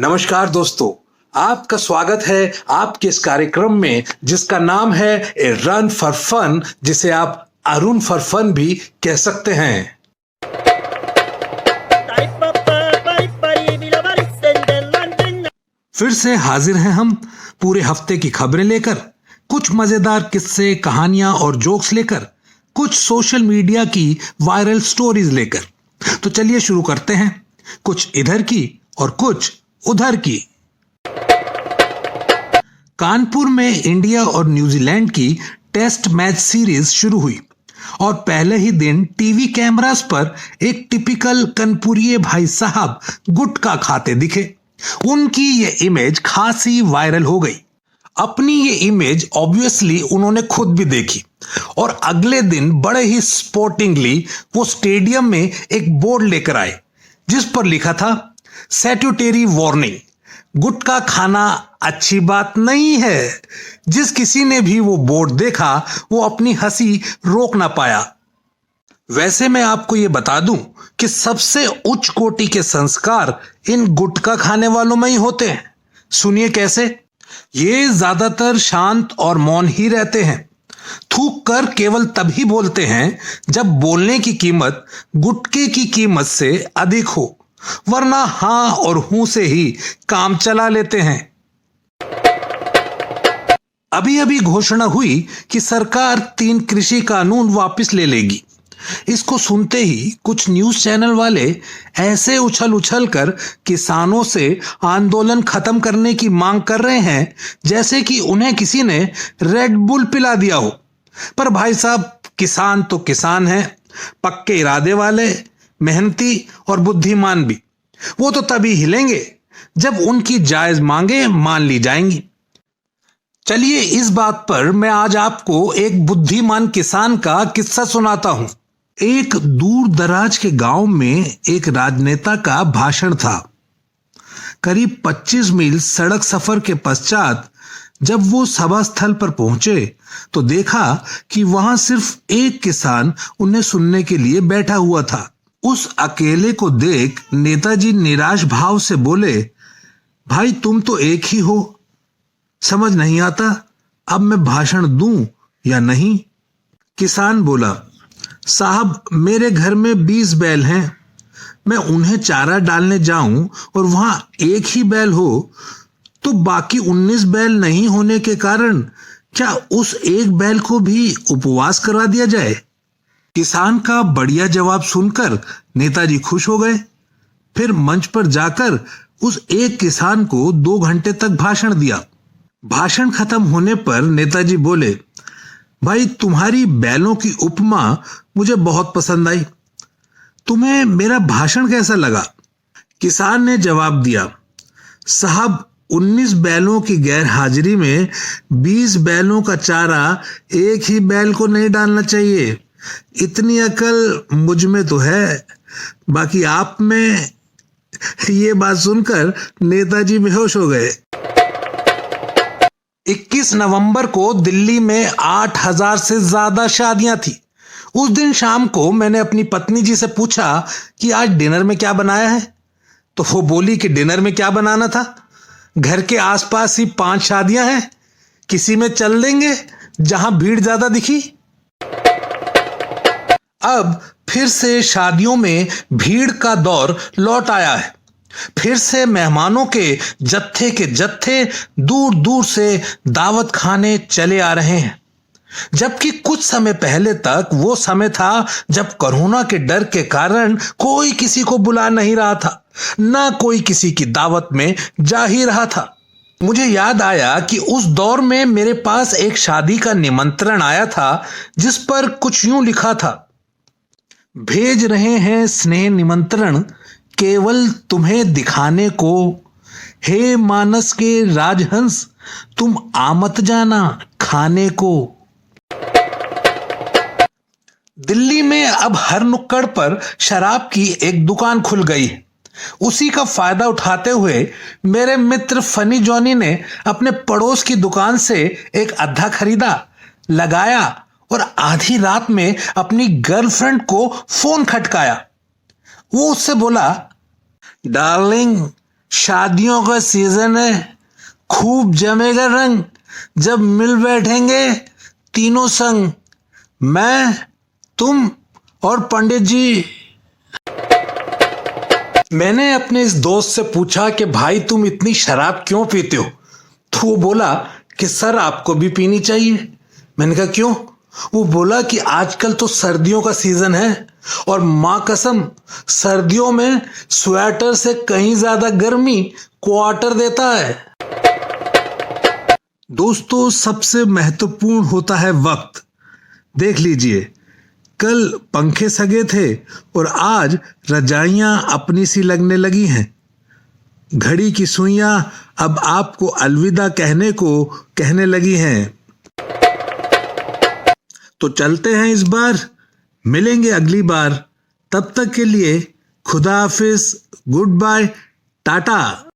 नमस्कार दोस्तों, आपका स्वागत है आपके इस कार्यक्रम में जिसका नाम है ए रन फॉर फन, जिसे आप अरुण फॉर फन भी कह सकते हैं। फिर से हाजिर हैं हम पूरे हफ्ते की खबरें लेकर, कुछ मजेदार किस्से, कहानियां और जोक्स लेकर, कुछ सोशल मीडिया की वायरल स्टोरीज लेकर। तो चलिए शुरू करते हैं, कुछ इधर की और कुछ उधर की। कानपुर में इंडिया और न्यूजीलैंड की टेस्ट मैच सीरीज शुरू हुई और पहले ही दिन टीवी कैमरास पर एक टिपिकल कानपुरिये भाई साहब गुटखा खाते दिखे। उनकी ये इमेज खासी वायरल हो गई। अपनी ये इमेज ऑब्वियसली उन्होंने खुद भी देखी और अगले दिन बड़े ही स्पोर्टिंगली वो स्टेडियम में एक बोर्ड लेकर आए जिस पर लिखा था सैल्यूटरी वार्निंग, गुटखा खाना अच्छी बात नहीं है। जिस किसी ने भी वो बोर्ड देखा वो अपनी हंसी रोक ना पाया। वैसे मैं आपको ये बता दूं कि सबसे उच्च कोटि के संस्कार इन गुटखा खाने वालों में ही होते हैं। सुनिए कैसे। ये ज्यादातर शांत और मौन ही रहते हैं। थूक कर केवल तभी बोलते हैं जब बोलने की कीमत गुटखे की कीमत से अधिक हो, वरना हां और हूं से ही काम चला लेते हैं। अभी अभी घोषणा हुई कि सरकार 3 कृषि कानून वापस ले लेगी। इसको सुनते ही कुछ न्यूज चैनल वाले ऐसे उछल उछल कर किसानों से आंदोलन खत्म करने की मांग कर रहे हैं जैसे कि उन्हें किसी ने रेड बुल पिला दिया हो। पर भाई साहब, किसान तो किसान हैं, पक्के इरादे वाले, मेहनती और बुद्धिमान भी। वो तो तभी हिलेंगे जब उनकी जायज मांगे मान ली जाएंगी। चलिए, इस बात पर मैं आज आपको एक बुद्धिमान किसान का किस्सा सुनाता हूं। एक दूर दराज के गांव में एक राजनेता का भाषण था। करीब 25 मील सड़क सफर के पश्चात जब वो सभा स्थल पर पहुंचे तो देखा कि वहां सिर्फ एक किसान उन्हें सुनने के लिए बैठा हुआ था। उस अकेले को देख नेताजी निराश भाव से बोले, भाई तुम तो एक ही हो, समझ नहीं आता अब मैं भाषण दूं या नहीं। किसान बोला, साहब मेरे घर में 20 बैल हैं, मैं उन्हें चारा डालने जाऊं और वहां एक ही बैल हो तो बाकी 19 बैल नहीं होने के कारण क्या उस एक बैल को भी उपवास करवा दिया जाए? किसान का बढ़िया जवाब सुनकर नेताजी खुश हो गए। फिर मंच पर जाकर उस एक किसान को 2 घंटे तक भाषण दिया। भाषण खत्म होने पर नेताजी बोले, भाई तुम्हारी बैलों की उपमा मुझे बहुत पसंद आई, तुम्हें मेरा भाषण कैसा लगा? किसान ने जवाब दिया, साहब 19 बैलों की गैर हाजिरी में 20 बैलों का चारा एक ही बैल को नहीं डालना चाहिए। इतनी अकल मुझ में तो है, बाकी आप में। ये बात सुनकर नेताजी बेहोश हो गए। 21 नवंबर को दिल्ली में 8000 से ज्यादा शादियां थी। उस दिन शाम को मैंने अपनी पत्नी जी से पूछा कि आज डिनर में क्या बनाया है, तो वो बोली कि डिनर में क्या बनाना था, घर के आसपास ही 5 शादियां हैं, किसी में चल देंगे जहां भीड़ ज्यादा दिखी। अब फिर से शादियों में भीड़ का दौर लौट आया है। फिर से मेहमानों के जत्थे दूर दूर से दावत खाने चले आ रहे हैं, जबकि कुछ समय पहले तक वो समय था जब कोरोना के डर के कारण कोई किसी को बुला नहीं रहा था, ना कोई किसी की दावत में जा ही रहा था। मुझे याद आया कि उस दौर में मेरे पास एक शादी का निमंत्रण आया था जिस पर कुछ यूं लिखा था, भेज रहे हैं स्नेह निमंत्रण केवल तुम्हें दिखाने को, हे मानस के राजहंस तुम आमत जाना खाने को। दिल्ली में अब हर नुक्कड़ पर शराब की एक दुकान खुल गई है। उसी का फायदा उठाते हुए मेरे मित्र फनी जॉनी ने अपने पड़ोस की दुकान से एक अद्धा खरीदा, लगाया और आधी रात में अपनी गर्लफ्रेंड को फोन खटकाया। वो उससे बोला, डार्लिंग शादियों का सीजन है, खूब जमेगा रंग जब मिल बैठेंगे तीनों संग, मैं, तुम और पंडित जी। मैंने अपने इस दोस्त से पूछा कि भाई तुम इतनी शराब क्यों पीते हो? तो वो बोला कि सर आपको भी पीनी चाहिए। मैंने कहा क्यों? वो बोला कि आजकल तो सर्दियों का सीजन है और मां कसम सर्दियों में स्वेटर से कहीं ज्यादा गर्मी क्वार्टर देता है। दोस्तों, सबसे महत्वपूर्ण होता है वक्त। देख लीजिए, कल पंखे सगे थे और आज रजाइयां अपनी सी लगने लगी हैं। घड़ी की सुइयां अब आपको अलविदा कहने को कहने लगी हैं। तो चलते हैं इस बार, मिलेंगे अगली बार। तब तक के लिए खुदा हाफिज, गुड बाय, टाटा।